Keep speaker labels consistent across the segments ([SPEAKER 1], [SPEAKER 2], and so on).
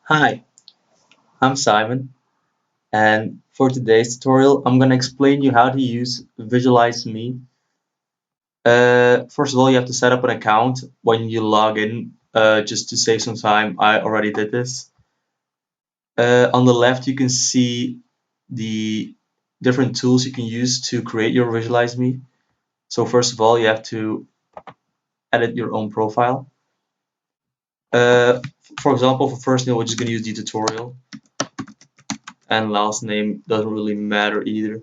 [SPEAKER 1] Hi, I'm Simon, and for today's tutorial, I'm going to explain you how to use Visualize Me. First of all, you have to set up an account when you log in. Just to save some time, I already did this. On the left, you can see the different tools you can use to create your Visualize Me. So first of all, you have to edit your own profile. For example, for first name, we're just going to use the tutorial, and last name doesn't really matter either.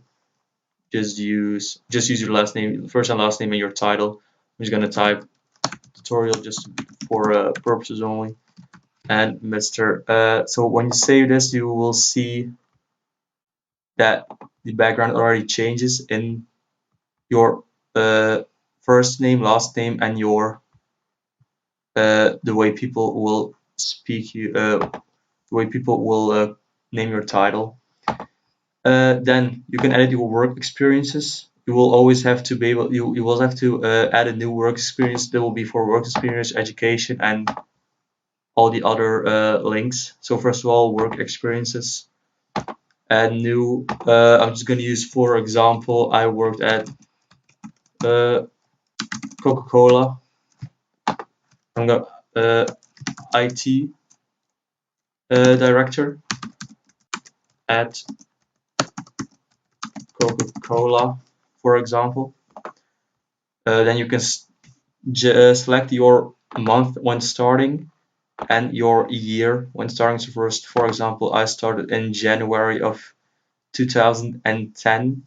[SPEAKER 1] Just use your last name, first and last name, and your title. I'm just gonna type tutorial just for purposes only, and Mr. So when you save this, you will see that the background already changes in your first name, last name, and your the way people will speak you, the way people will name your title. Then you can edit your work experiences. You will always have to be able. You will have to add a new work experience that will be for work experience, education, and all the other links. So first of all, work experiences. Add new. I'm just gonna use, for example, I worked at uh, Coca-Cola. I'm gonna IT director at Coca-Cola, for example. Then you can select your month when starting and your year when starting. So first, for example, I started in January of 2010.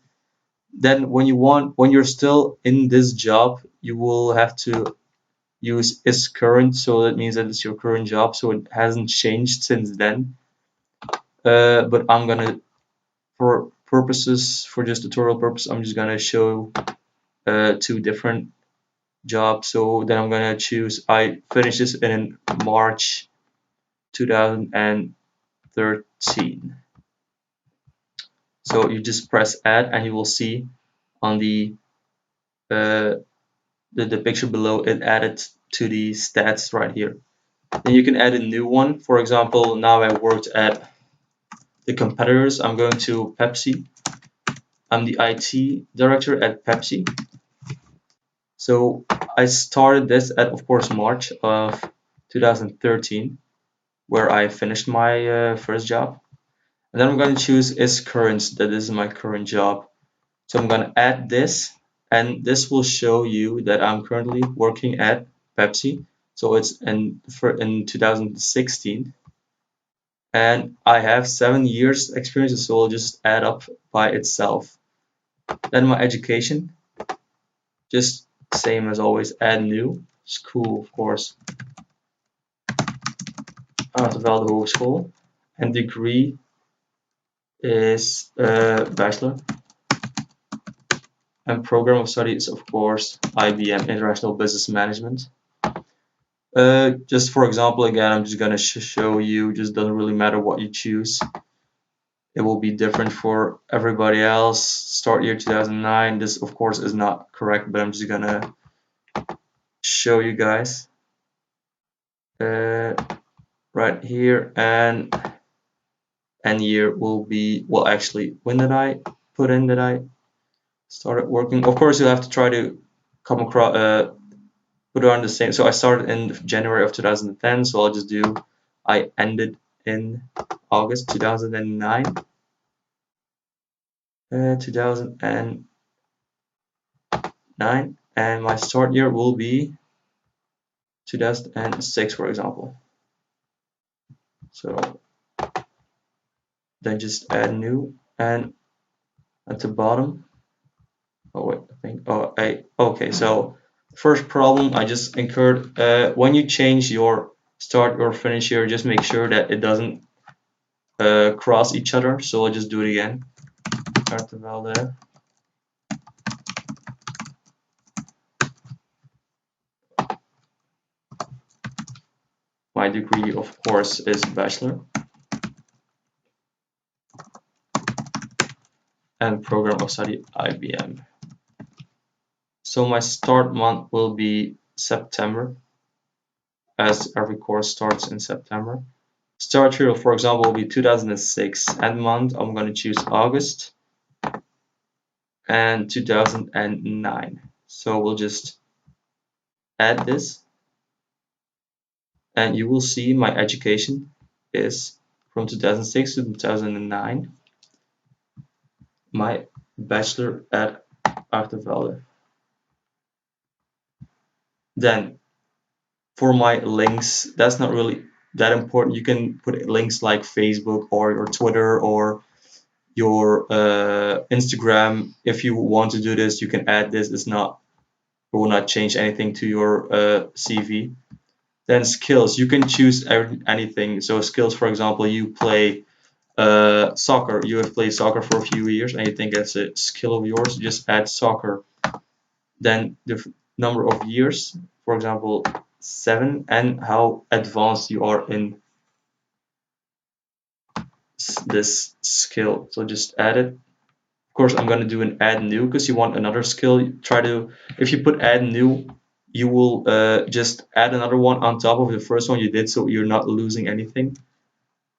[SPEAKER 1] Then when you're still in this job, you will have to use is current. So that means that it's your current job. So it hasn't changed since then. But I'm gonna, for just tutorial purpose, I'm just gonna show two different jobs. So then I'm gonna choose, I finished this in March 2013. So you just press add, and you will see on uh, the picture below it added to the stats right here. Then you can add a new one. For example, now I worked at the competitors. I'm going to Pepsi. I'm the IT director at Pepsi. So I started this at, of course, March of 2013, where I finished my first job. And then I'm going to choose is current, that is my current job. So I'm going to add this, and this will show you that I'm currently working at Pepsi. So it's in 2016, and I have 7 years experience, so it'll just add up by itself. Then my education, just same as always, add new. School, of course, Aardevelde Hogeschool, and degree is bachelor, and program of study is, of course, IBM, International Business Management. Just for example, again, I'm just gonna show you, just doesn't really matter what you choose. It will be different for everybody else. Start year 2009. This, of course, is not correct, but I'm just gonna show you guys right here, and year will be, well, actually, when did I put in that I started working? Of course, you'll have to try to come across put on the same. So I started in January of 2010, so I'll just do I ended in August 2009. 2009, and my start year will be 2006, for example. So then just add new, and at the bottom, oh wait, I think, okay, so first problem I just incurred, when you change your start or finish year, just make sure that it doesn't cross each other. So I'll just do it again. Aardevelde. My degree, of course, is bachelor, and program of study IBM. So my start month will be September. as every course starts in September. Start here, for example, will be 2006. End month, I'm going to choose August and 2009. So we'll just add this, and you will see my education is from 2006 to 2009, my bachelor at Achtervelde. Then for my links, that's not really that important. You can put links like Facebook or your Twitter or your Instagram. If you want to do this, you can add this. It will not change anything to your CV. Then skills, you can choose anything. So skills, for example, you play soccer. You have played soccer for a few years and you think that's a skill of yours. Just add soccer. Then the number of years, for example, 7, and how advanced you are in this skill. So just add it. Of course, I'm going to do an add new because you want another skill. If you put add new, you will just add another one on top of the first one you did, so you're not losing anything.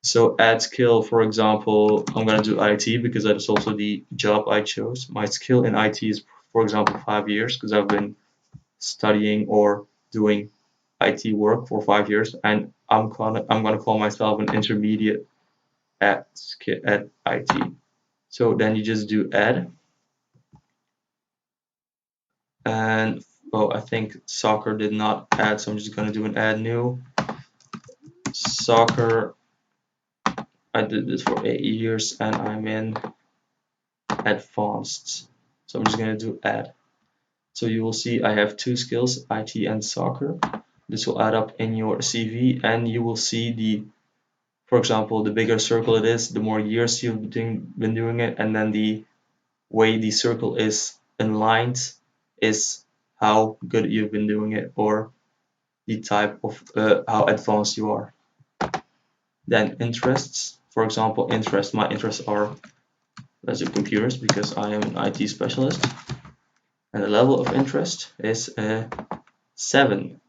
[SPEAKER 1] So add skill, for example, I'm going to do IT because that is also the job I chose. My skill in IT is, for example, 5 years because I've been studying or doing IT work for 5 years, and I'm gonna call myself an intermediate at IT. So then you just do add, and oh, I think soccer did not add, so I'm just gonna do an add new. Soccer, I did this for 8 years and I'm in advanced, so I'm just gonna do add. So you will see I have 2 skills, IT and soccer. This will add up in your CV, and you will see for example, the bigger circle it is, the more years you've been doing it, and then the way the circle is aligned is how good you've been doing it, or the type of how advanced you are. Then interests, for example, my interests are, let's do computers because I am an IT specialist, and the level of interest is 7.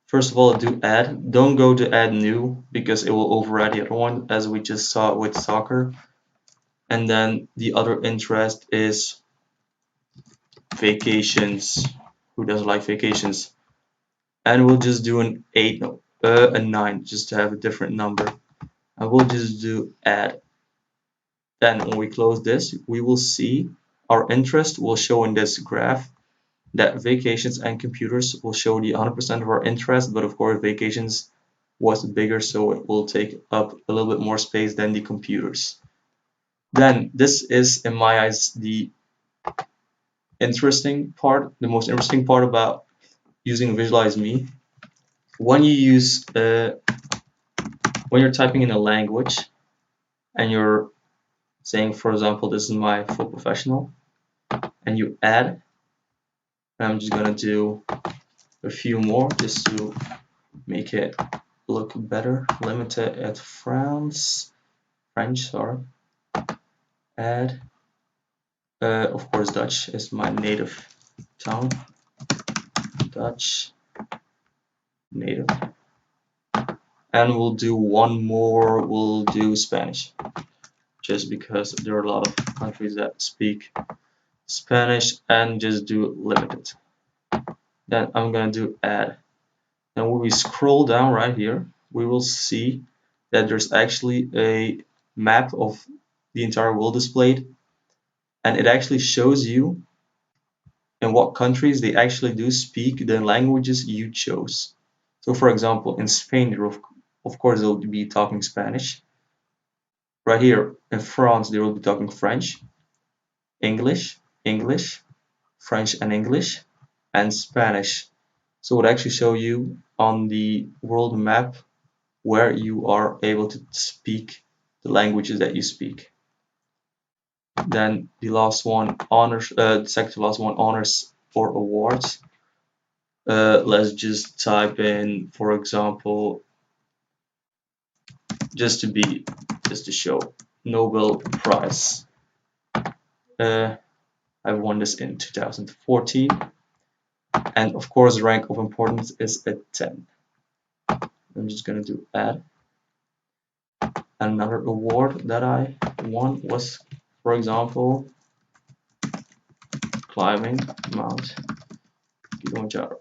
[SPEAKER 1] First of all, do add. Don't go to add new because it will override the other one, as we just saw with soccer. And then the other interest is vacations. Who doesn't like vacations? And we'll just do an 8, no, a 9, just to have a different number. And we'll just do add. Then when we close this, we will see our interest will show in this graph that vacations and computers will show the 100% of our interest, but of course vacations was bigger, so it will take up a little bit more space than the computers. Then this is, in my eyes, the most interesting part about using Visualize Me. When you're typing in a language and you're saying, for example, this is my full professional, and you add, I'm just gonna do a few more just to make it look better. Limited at French, sorry. Add, of course, Dutch is my native tongue. Dutch, native. And we'll do one more, we'll do Spanish. Just because there are a lot of countries that speak Spanish, and just do limited. Then I'm gonna do add. Then when we scroll down right here, we will see that there's actually a map of the entire world displayed, and it actually shows you in what countries they actually do speak the languages you chose. So for example, in Spain, of course they'll be talking Spanish. Right here in France, they will be talking French, English, French and English, and Spanish. So it would actually show you on the world map where you are able to speak the languages that you speak. Then the last one, honors, second to last one, honors or awards. Let's just type in, for example, just to show Nobel Prize. I won this in 2014, and of course rank of importance is a 10. I'm just gonna do add. Another award that I won was, for example, climbing Mount Kilimanjaro.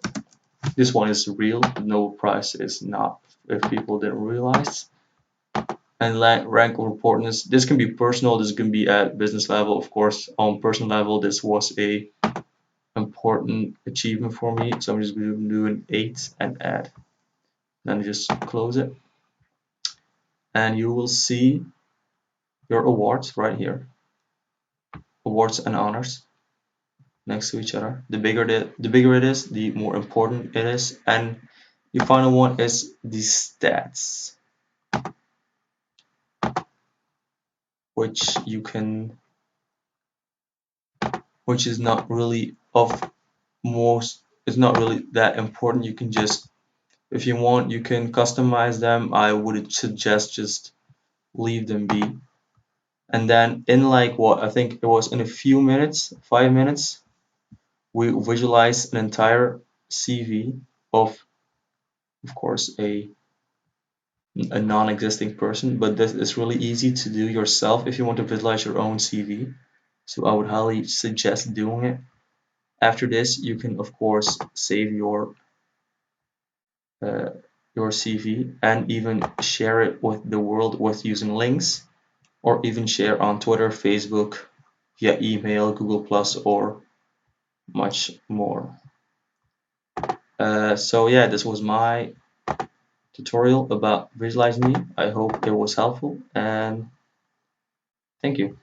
[SPEAKER 1] This one is real, no price is not, if people didn't realize. And rank of importance, this can be personal, this can be at business level. Of course, on personal level, this was a important achievement for me, so I'm just going to do an 8 and add. Then just close it, and you will see your awards right here, awards and honors next to each other. The bigger it is, the more important it is. And the final one is the stats, which you can, which is not really of most, it's not really that important. You can just, if you want, you can customize them. I would suggest just leave them be. And then in like what I think it was in a few minutes, 5 minutes, we visualize an entire CV of course, a non-existing person, but this is really easy to do yourself if you want to visualize your own CV. So I would highly suggest doing it. After this, you can of course save uh, your CV and even share it with the world with using links, or even share on Twitter, Facebook, via email, Google Plus, or much more. So yeah, this was my tutorial about Visualize Me. I hope it was helpful, and thank you.